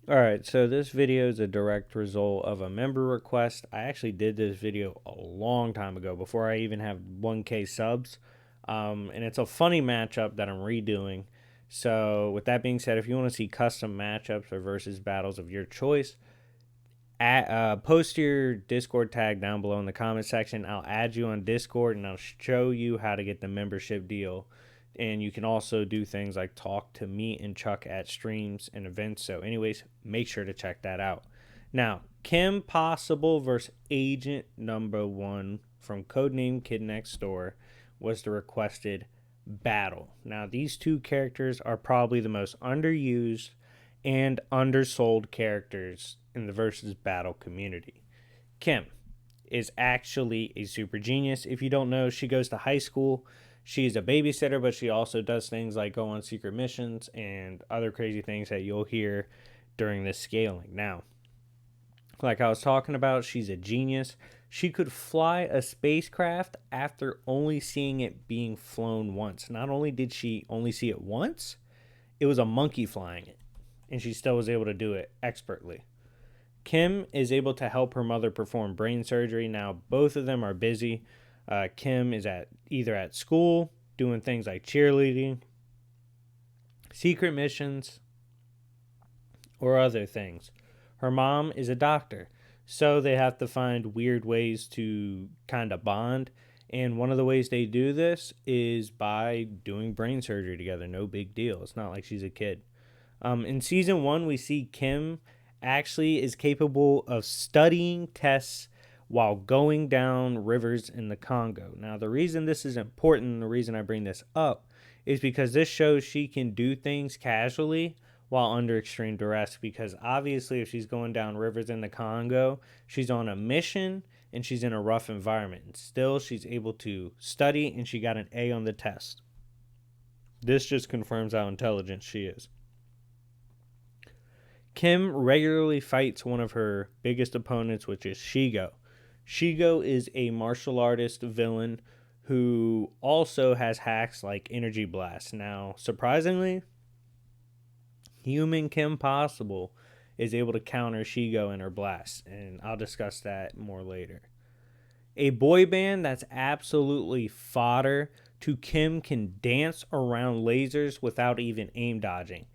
Alright, so this video is a direct result of a member request. I actually did this video a long time ago before I even have 1K subs. And it's a funny matchup that I'm redoing. So, with that being said, if you want to see custom matchups or versus battles of your choice, post your Discord tag down below in the comment section. I'll add you on Discord and I'll show you how to get the membership deal. And you can also do things like talk to me and Chuck at streams and events. So, anyways, make sure to check that out. Now, Kim Possible versus Agent Number One from Codename Kid Next Door was the requested battle. Now, these two characters are probably the most underused and undersold characters in the versus battle community. Kim is actually a super genius. If you don't know, she goes to high school. She's a babysitter, but she also does things like go on secret missions and other crazy things that you'll hear during this scaling. Now, like I was talking about, she's a genius. She could fly a spacecraft after only seeing it being flown once. Not only did she only see it once, it was a monkey flying it, and she still was able to do it expertly. Kim is able to help her mother perform brain surgery. Now, both of them are busy. Kim is either at school doing things like cheerleading, secret missions, or other things. Her mom is a doctor, so they have to find weird ways to kind of bond. And one of the ways they do this is by doing brain surgery together. No big deal. It's not like she's a kid. In season 1, we see Kim actually is capable of studying tests while going down rivers in the Congo. Now, the reason this is important, the reason I bring this up, is because this shows she can do things casually while under extreme duress. Because obviously, if she's going down rivers in the Congo, she's on a mission and she's in a rough environment. And still, she's able to study and she got an A on the test. This just confirms how intelligent she is. Kim regularly fights one of her biggest opponents, which is Shigo. Shigo is a martial artist villain who also has hacks like Energy Blast. Now, surprisingly, human Kim Possible is able to counter Shigo and her blast, and I'll discuss that more later. A boy band that's absolutely fodder to Kim can dance around lasers without even aim dodging.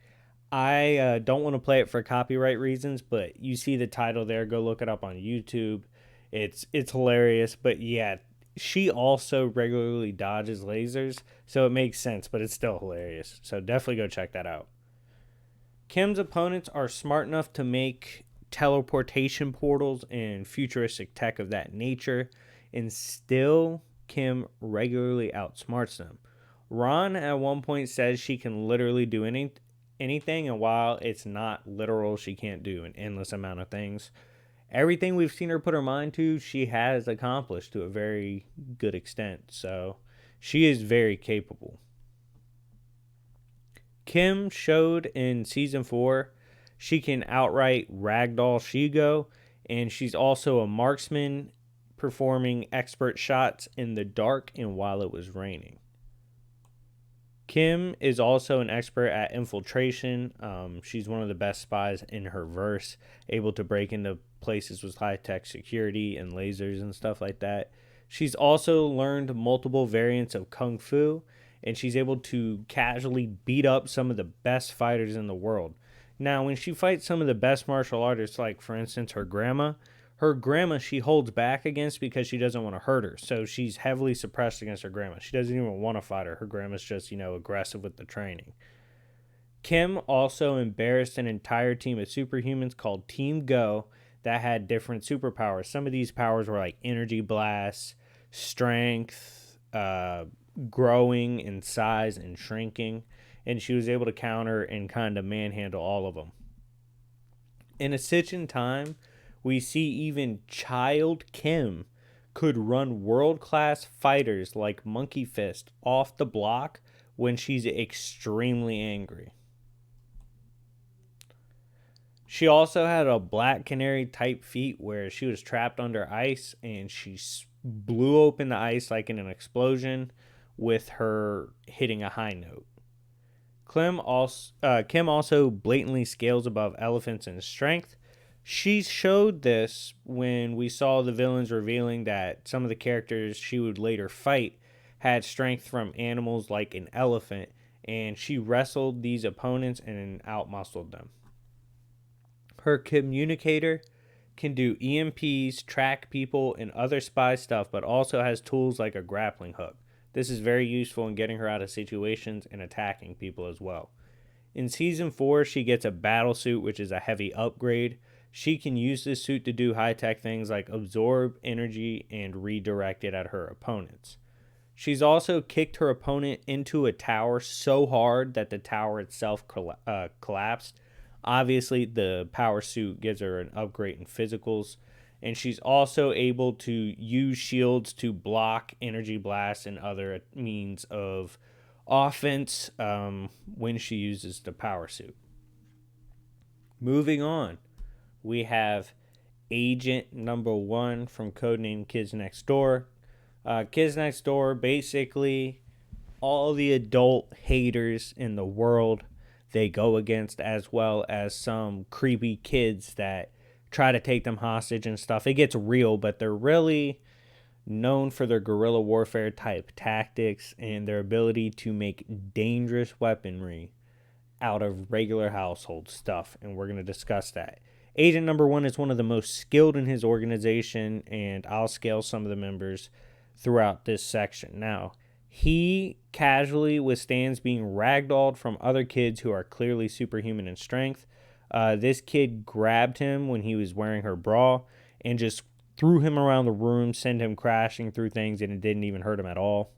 I don't want to play it for copyright reasons, but you see the title there. Go look it up on YouTube. It's hilarious. But yeah, she also regularly dodges lasers, so it makes sense, but it's still hilarious. So definitely go check that out. Kim's opponents are smart enough to make teleportation portals and futuristic tech of that nature, and still Kim regularly outsmarts them. Ron at one point says she can literally do anything, and while it's not literal, she can't do an endless amount of things. Everything we've seen her put her mind to, she has accomplished to a very good extent. So she is very capable. Kim showed in season 4 she can outright ragdoll Shigo, and she's also a marksman performing expert shots in the dark and while it was raining. Kim is also an expert at infiltration. She's one of the best spies in her verse, able to break into places with high-tech security and lasers and stuff like that. She's also learned multiple variants of Kung Fu, and she's able to casually beat up some of the best fighters in the world. Now, when she fights some of the best martial artists, like, for instance, her grandma she holds back against because she doesn't want to hurt her. So she's heavily suppressed against her grandma. She doesn't even want to fight her. Her grandma's just, aggressive with the training. Kim also embarrassed an entire team of superhumans called Team Go that had different superpowers. Some of these powers were like energy blasts, strength, growing in size and shrinking. And she was able to counter and kind of manhandle all of them. In a stitch in time, we see even Child Kim could run world-class fighters like Monkey Fist off the block when she's extremely angry. She also had a Black Canary type feat where she was trapped under ice and she blew open the ice like in an explosion with her hitting a high note. Kim also blatantly scales above elephants in strength. She showed this when we saw the villains revealing that some of the characters she would later fight had strength from animals like an elephant, and she wrestled these opponents and outmuscled them. Her communicator can do EMPs, track people, and other spy stuff, but also has tools like a grappling hook. This is very useful in getting her out of situations and attacking people as well. In Season 4, she gets a battle suit, which is a heavy upgrade. She can use this suit to do high-tech things like absorb energy and redirect it at her opponents. She's also kicked her opponent into a tower so hard that the tower itself collapsed. Obviously, the power suit gives her an upgrade in physicals, and she's also able to use shields to block energy blasts and other means of offense when she uses the power suit. Moving on, we have Agent Number 1 from Codename Kids Next Door. Kids Next Door, basically all the adult haters in the world they go against, as well as some creepy kids that try to take them hostage and stuff. It gets real, but they're really known for their guerrilla warfare type tactics and their ability to make dangerous weaponry out of regular household stuff, and we're going to discuss that. Agent Number 1 is one of the most skilled in his organization, and I'll scale some of the members throughout this section. Now, he casually withstands being ragdolled from other kids who are clearly superhuman in strength. This kid grabbed him when he was wearing her bra and just threw him around the room, sent him crashing through things, and it didn't even hurt him at all.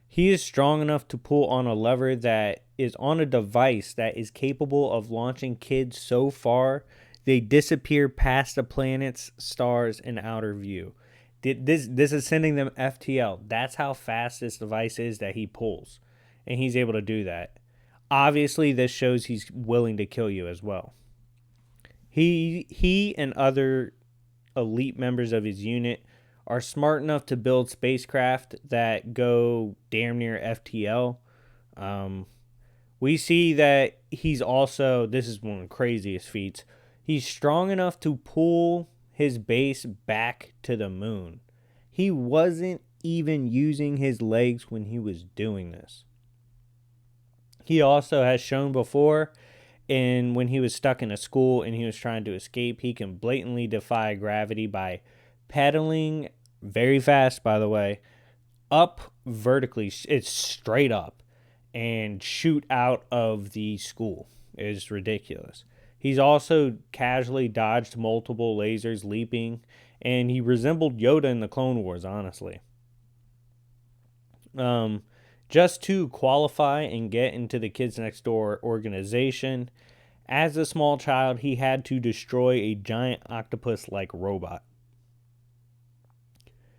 He is strong enough to pull on a lever that is on a device that is capable of launching kids so far they disappear past the planets, stars, and outer view. This is sending them FTL. That's how fast this device is that he pulls. And he's able to do that. Obviously, this shows he's willing to kill you as well. He and other elite members of his unit are smart enough to build spacecraft that go damn near FTL. We see that he's also, this is one of the craziest feats, he's strong enough to pull his base back to the moon. He wasn't even using his legs when he was doing this. He also has shown before, and when he was stuck in a school and he was trying to escape, he can blatantly defy gravity by pedaling very fast, by the way, up vertically. It's straight up, and shoot out of the school. It is ridiculous. He's also casually dodged multiple lasers leaping, and he resembled Yoda in the Clone Wars, honestly. Just to qualify and get into the Kids Next Door organization, as a small child, he had to destroy a giant octopus-like robot.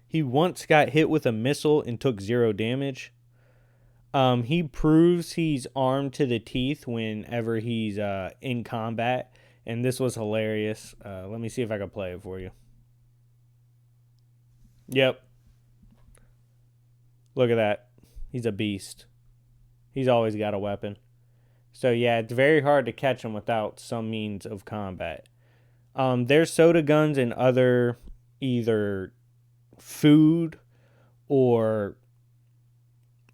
He once got hit with a missile and took 0 damage. He proves he's armed to the teeth whenever he's in combat, and this was hilarious. Let me see if I can play it for you. Yep. Look at that. He's a beast. He's always got a weapon. So yeah, it's very hard to catch him without some means of combat. Their soda guns and other either food or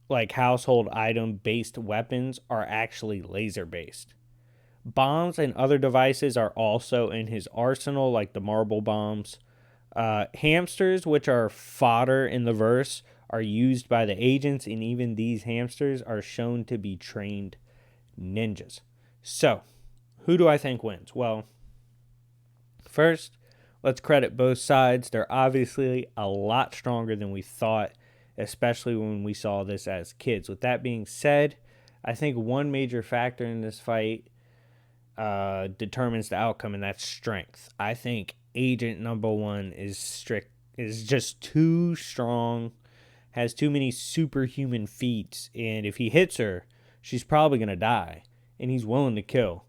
like household item based weapons are actually laser based. Bombs and other devices are also in his arsenal, like the marble bombs. Hamsters, which are fodder in the verse, are used by the agents, and even these hamsters are shown to be trained ninjas. So, who do I think wins? Well, first, let's credit both sides. They're obviously a lot stronger than we thought, especially when we saw this as kids. With that being said, I think one major factor in this fight determines the outcome, and that's strength. I think Agent Number 1 is just too strong, has too many superhuman feats, and if he hits her, she's probably going to die, and he's willing to kill.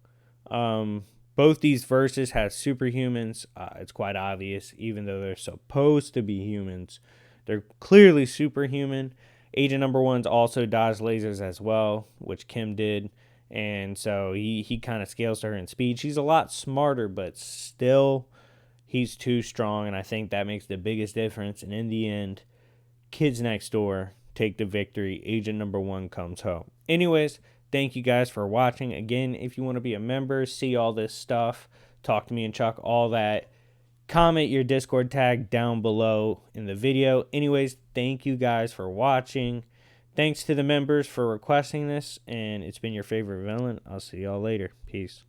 Both these verses have superhumans. It's quite obvious, even though they're supposed to be humans. They're clearly superhuman, Agent number one's also dodged lasers as well, which Kim did. And so he kind of scales to her in speed. She's a lot smarter, but still he's too strong. And I think that makes the biggest difference. And in the end, kids next door take the victory. Agent number one comes home. Anyways, thank you guys for watching. Again, if you want to be a member, see all this stuff, talk to me and Chuck, all that, comment your Discord tag down below in the video. Anyways, thank you guys for watching. Thanks to the members for requesting this, and it's been your favorite villain. I'll see y'all later. Peace.